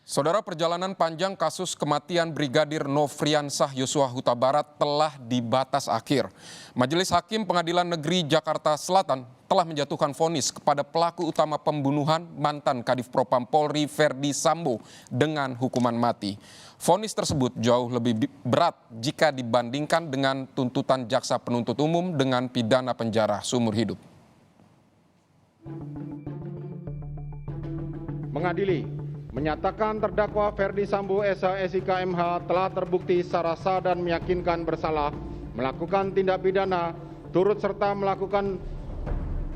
Saudara, perjalanan panjang kasus kematian Brigadir Nofriansah Yosua Huta Barat telah di batas akhir. Majelis Hakim Pengadilan Negeri Jakarta Selatan telah menjatuhkan vonis kepada pelaku utama pembunuhan mantan Kadif Propam Polri Ferdi Sambo dengan hukuman mati. Vonis tersebut jauh lebih berat jika dibandingkan dengan tuntutan jaksa penuntut umum dengan pidana penjara seumur hidup. Mengadili menyatakan terdakwa Ferdi Sambo SH.SIK MH telah terbukti secara sah dan meyakinkan bersalah melakukan tindak pidana turut serta melakukan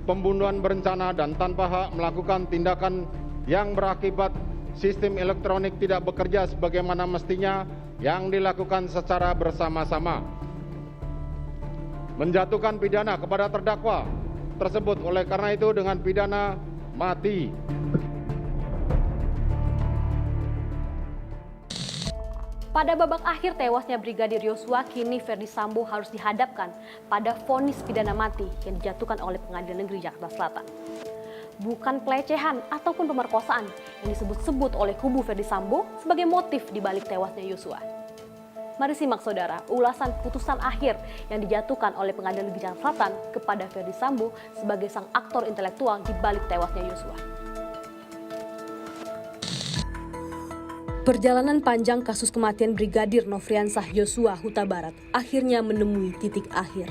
pembunuhan berencana dan tanpa hak melakukan tindakan yang berakibat sistem elektronik tidak bekerja sebagaimana mestinya yang dilakukan secara bersama-sama. Menjatuhkan pidana kepada terdakwa tersebut oleh karena itu dengan pidana mati. Pada babak akhir tewasnya Brigadir Yosua, kini Ferdi Sambo harus dihadapkan pada vonis pidana mati yang dijatuhkan oleh Pengadilan Negeri Jakarta Selatan. Bukan pelecehan ataupun pemerkosaan yang disebut-sebut oleh kubu Ferdi Sambo sebagai motif dibalik tewasnya Yosua. Mari simak saudara ulasan putusan akhir yang dijatuhkan oleh Pengadilan Negeri Jakarta Selatan kepada Ferdi Sambo sebagai sang aktor intelektual dibalik tewasnya Yosua. Perjalanan panjang kasus kematian Brigadir Nofriansah Yosua Huta Barat akhirnya menemui titik akhir.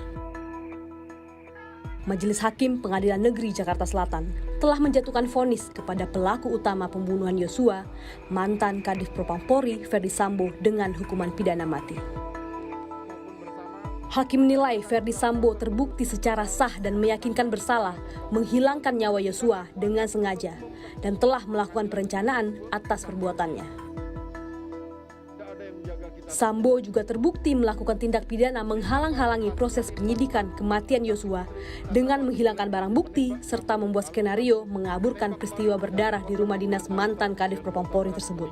Majelis Hakim Pengadilan Negeri Jakarta Selatan telah menjatuhkan vonis kepada pelaku utama pembunuhan Yosua, mantan Kadif Propam Polri Ferdi Sambo dengan hukuman pidana mati. Hakim menilai Ferdi Sambo terbukti secara sah dan meyakinkan bersalah menghilangkan nyawa Yosua dengan sengaja dan telah melakukan perencanaan atas perbuatannya. Sambo juga terbukti melakukan tindak pidana menghalang-halangi proses penyidikan kematian Yosua dengan menghilangkan barang bukti serta membuat skenario mengaburkan peristiwa berdarah di rumah dinas mantan Kadif Propam Polri tersebut.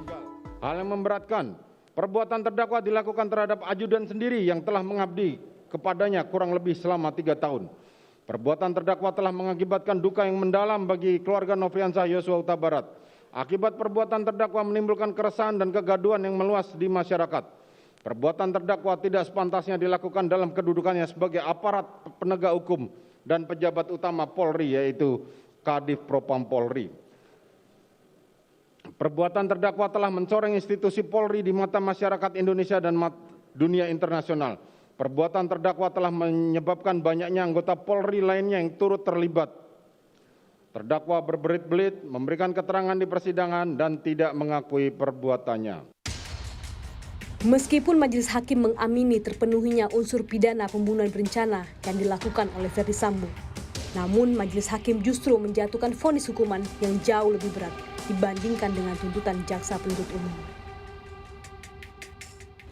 Hal yang memberatkan, perbuatan terdakwa dilakukan terhadap ajudan sendiri yang telah mengabdi kepadanya kurang lebih selama 3 tahun. Perbuatan terdakwa telah mengakibatkan duka yang mendalam bagi keluarga Nofriansah Yosua Huta Barat. Akibat perbuatan terdakwa menimbulkan keresahan dan kegaduhan yang meluas di masyarakat. Perbuatan terdakwa tidak sepantasnya dilakukan dalam kedudukannya sebagai aparat penegak hukum dan pejabat utama Polri, yaitu Kadif Propam Polri. Perbuatan terdakwa telah mencoreng institusi Polri di mata masyarakat Indonesia dan dunia internasional. Perbuatan terdakwa telah menyebabkan banyaknya anggota Polri lainnya yang turut terlibat. Terdakwa berbelit-belit, memberikan keterangan di persidangan dan tidak mengakui perbuatannya. Meskipun majelis hakim mengamini terpenuhinya unsur pidana pembunuhan berencana yang dilakukan oleh Ferdi Sambo, namun majelis hakim justru menjatuhkan vonis hukuman yang jauh lebih berat dibandingkan dengan tuntutan jaksa penuntut umum.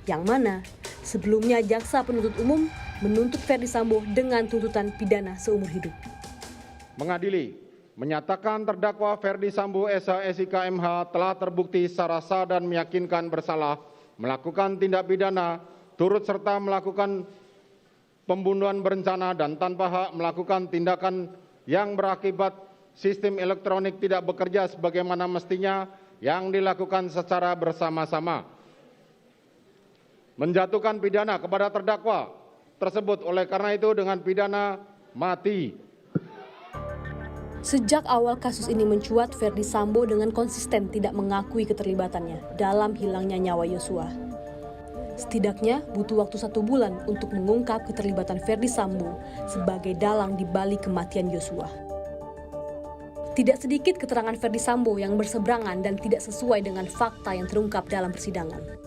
Yang mana sebelumnya jaksa penuntut umum menuntut Ferdi Sambo dengan tuntutan pidana seumur hidup. Mengadili menyatakan terdakwa Ferdi Sambo SH.SIK MH telah terbukti secara sah dan meyakinkan bersalah melakukan tindak pidana turut serta melakukan pembunuhan berencana dan tanpa hak melakukan tindakan yang berakibat sistem elektronik tidak bekerja sebagaimana mestinya yang dilakukan secara bersama-sama. Menjatuhkan pidana kepada terdakwa tersebut oleh karena itu dengan pidana mati. Sejak awal kasus ini mencuat, Ferdi Sambo dengan konsisten tidak mengakui keterlibatannya dalam hilangnya nyawa Yosua. Setidaknya butuh waktu 1 bulan untuk mengungkap keterlibatan Ferdi Sambo sebagai dalang di balik kematian Yosua. Tidak sedikit keterangan Ferdi Sambo yang berseberangan dan tidak sesuai dengan fakta yang terungkap dalam persidangan.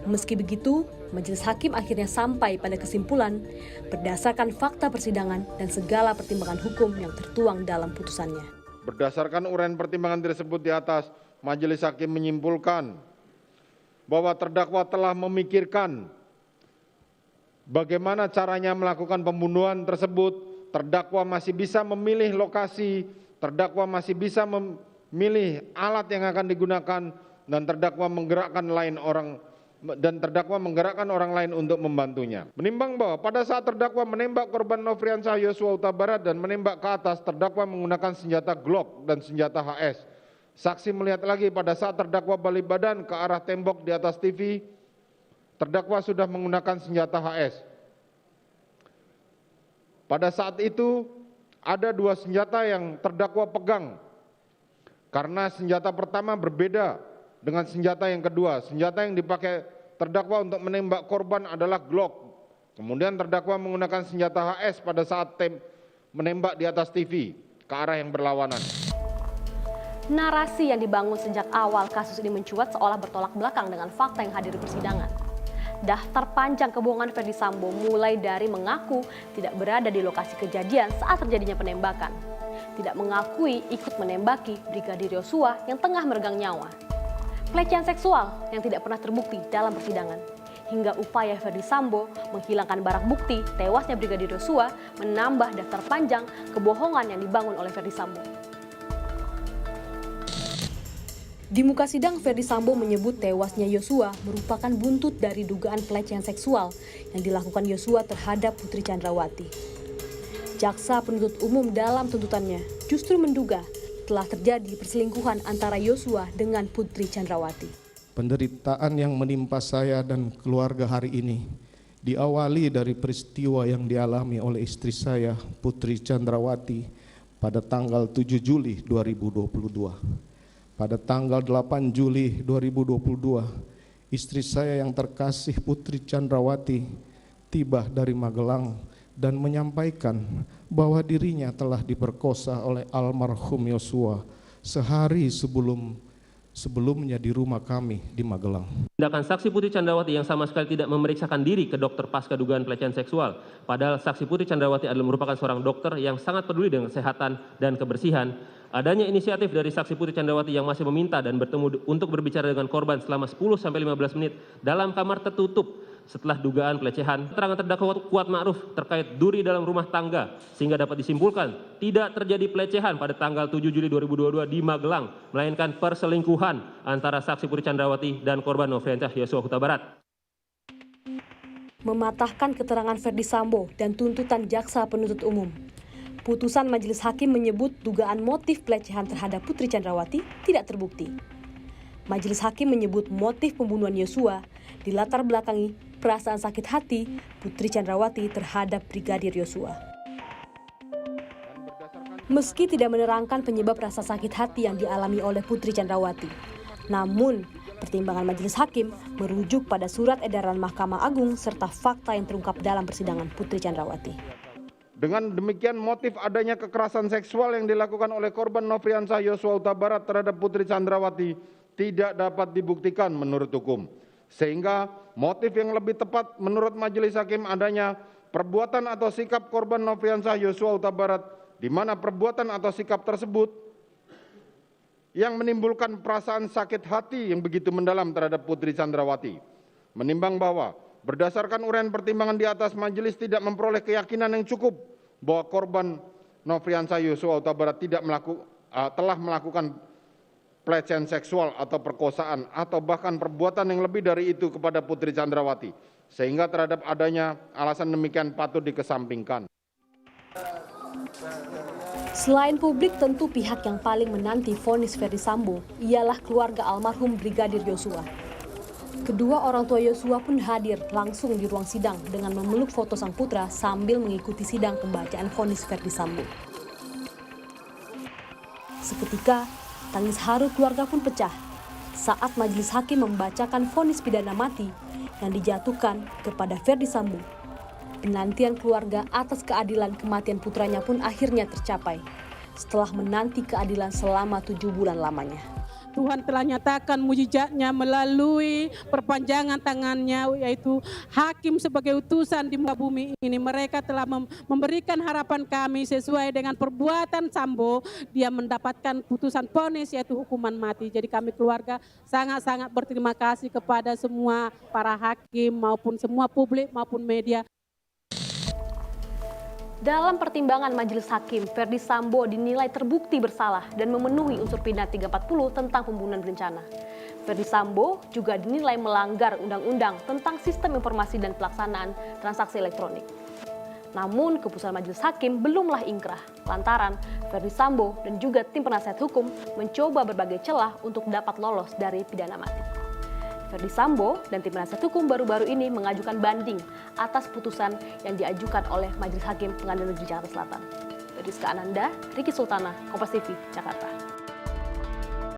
Meski begitu, majelis hakim akhirnya sampai pada kesimpulan berdasarkan fakta persidangan dan segala pertimbangan hukum yang tertuang dalam putusannya. Berdasarkan uraian pertimbangan tersebut di atas, majelis hakim menyimpulkan bahwa terdakwa telah memikirkan bagaimana caranya melakukan pembunuhan tersebut. Terdakwa masih bisa memilih lokasi, terdakwa masih bisa memilih alat yang akan digunakan, dan terdakwa menggerakkan orang lain untuk membantunya. Menimbang bahwa pada saat terdakwa menembak korban Nofriansah Yosua Huta Barat dan menembak ke atas, terdakwa menggunakan senjata Glock dan senjata HS. Saksi melihat lagi pada saat terdakwa balik badan ke arah tembok di atas TV, terdakwa sudah menggunakan senjata HS. Pada saat itu ada dua senjata yang terdakwa pegang. Karena senjata pertama berbeda dengan senjata yang kedua. Senjata yang dipakai terdakwa untuk menembak korban adalah Glock. Kemudian terdakwa menggunakan senjata HS pada saat menembak di atas TV ke arah yang berlawanan. Narasi yang dibangun sejak awal kasus ini mencuat seolah bertolak belakang dengan fakta yang hadir di persidangan. Daftar panjang kebohongan Ferdy Sambo mulai dari mengaku tidak berada di lokasi kejadian saat terjadinya penembakan, tidak mengakui ikut menembaki Brigadir Yosua yang tengah meregang nyawa, pelecehan seksual yang tidak pernah terbukti dalam persidangan, hingga upaya Ferdy Sambo menghilangkan barang bukti tewasnya Brigadir Yosua menambah daftar panjang kebohongan yang dibangun oleh Ferdy Sambo. Di muka sidang, Ferdy Sambo menyebut tewasnya Yosua merupakan buntut dari dugaan pelecehan seksual yang dilakukan Yosua terhadap Putri Chandrawati. Jaksa penuntut umum dalam tuntutannya justru menduga telah terjadi perselingkuhan antara Yosua dengan Putri Chandrawati. Penderitaan yang menimpa saya dan keluarga hari ini diawali dari peristiwa yang dialami oleh istri saya, Putri Chandrawati, pada tanggal 7 Juli 2022. Pada tanggal 8 Juli 2022, istri saya yang terkasih Putri Chandrawati tiba dari Magelang dan menyampaikan bahwa dirinya telah diperkosa oleh almarhum Yosua sehari sebelumnya di rumah kami di Magelang. Tindakan saksi Putri Chandrawati yang sama sekali tidak memeriksakan diri ke dokter pasca dugaan pelecehan seksual. Padahal saksi Putri Chandrawati adalah merupakan seorang dokter yang sangat peduli dengan kesehatan dan kebersihan. Adanya inisiatif dari saksi Putri Chandrawati yang masih meminta dan bertemu untuk berbicara dengan korban selama 10-15 menit dalam kamar tertutup setelah dugaan pelecehan. Keterangan terdakwa Kuat Ma'ruf terkait duri dalam rumah tangga sehingga dapat disimpulkan tidak terjadi pelecehan pada tanggal 7 Juli 2022 di Magelang, melainkan perselingkuhan antara saksi Putri Chandrawati dan korban Nofriansah Yosua Huta Barat. Mematahkan keterangan Ferdy Sambo dan tuntutan jaksa penuntut umum, putusan majelis hakim menyebut dugaan motif pelecehan terhadap Putri Chandrawati tidak terbukti. Majelis hakim menyebut motif pembunuhan Yosua dilatar belakangi perasaan sakit hati Putri Chandrawati terhadap Brigadir Yosua. Meski tidak menerangkan penyebab rasa sakit hati yang dialami oleh Putri Chandrawati, namun pertimbangan majelis hakim merujuk pada surat edaran Mahkamah Agung serta fakta yang terungkap dalam persidangan Putri Chandrawati. Dengan demikian motif adanya kekerasan seksual yang dilakukan oleh korban Nofriansah Yosua Huta Barat terhadap Putri Chandrawati tidak dapat dibuktikan menurut hukum. Sehingga motif yang lebih tepat menurut majelis hakim adanya perbuatan atau sikap korban Nofriansah Yosua Huta Barat di mana perbuatan atau sikap tersebut yang menimbulkan perasaan sakit hati yang begitu mendalam terhadap Putri Chandrawati. Menimbang bahwa berdasarkan uraian pertimbangan di atas, majelis tidak memperoleh keyakinan yang cukup bahwa korban Nofriansah Yosua Huta Barat telah melakukan pelecehan seksual atau perkosaan atau bahkan perbuatan yang lebih dari itu kepada Putri Chandrawati, sehingga terhadap adanya alasan demikian patut dikesampingkan. Selain publik, tentu pihak yang paling menanti vonis Ferdy Sambo ialah keluarga almarhum Brigadir Yosua. Kedua orang tua Yosua pun hadir langsung di ruang sidang dengan memeluk foto sang putra sambil mengikuti sidang pembacaan vonis Ferdy Sambo. Seketika, tangis haru keluarga pun pecah saat majelis hakim membacakan vonis pidana mati yang dijatuhkan kepada Ferdy Sambo. Penantian keluarga atas keadilan kematian putranya pun akhirnya tercapai setelah menanti keadilan selama 7 bulan lamanya. Tuhan telah nyatakan mujizatnya melalui perpanjangan tangannya, yaitu hakim sebagai utusan di muka bumi ini. Mereka telah memberikan harapan kami sesuai dengan perbuatan Sambo. Dia mendapatkan putusan vonis yaitu hukuman mati. Jadi kami keluarga sangat-sangat berterima kasih kepada semua para hakim maupun semua publik maupun media. Dalam pertimbangan majelis hakim, Ferdy Sambo dinilai terbukti bersalah dan memenuhi unsur pidana 340 tentang pembunuhan berencana. Ferdy Sambo juga dinilai melanggar undang-undang tentang sistem informasi dan pelaksanaan transaksi elektronik. Namun keputusan majelis hakim belumlah ingkrah lantaran Verdi Sambo dan juga tim penasihat hukum mencoba berbagai celah untuk dapat lolos dari pidana mati. Verdi Sambo dan tim penasihat hukum baru-baru ini mengajukan banding atas putusan yang diajukan oleh Majelis Hakim Pengadilan Negeri Jakarta Selatan. Rizka Ananda, Riki Sultana, Kompas TV, Jakarta.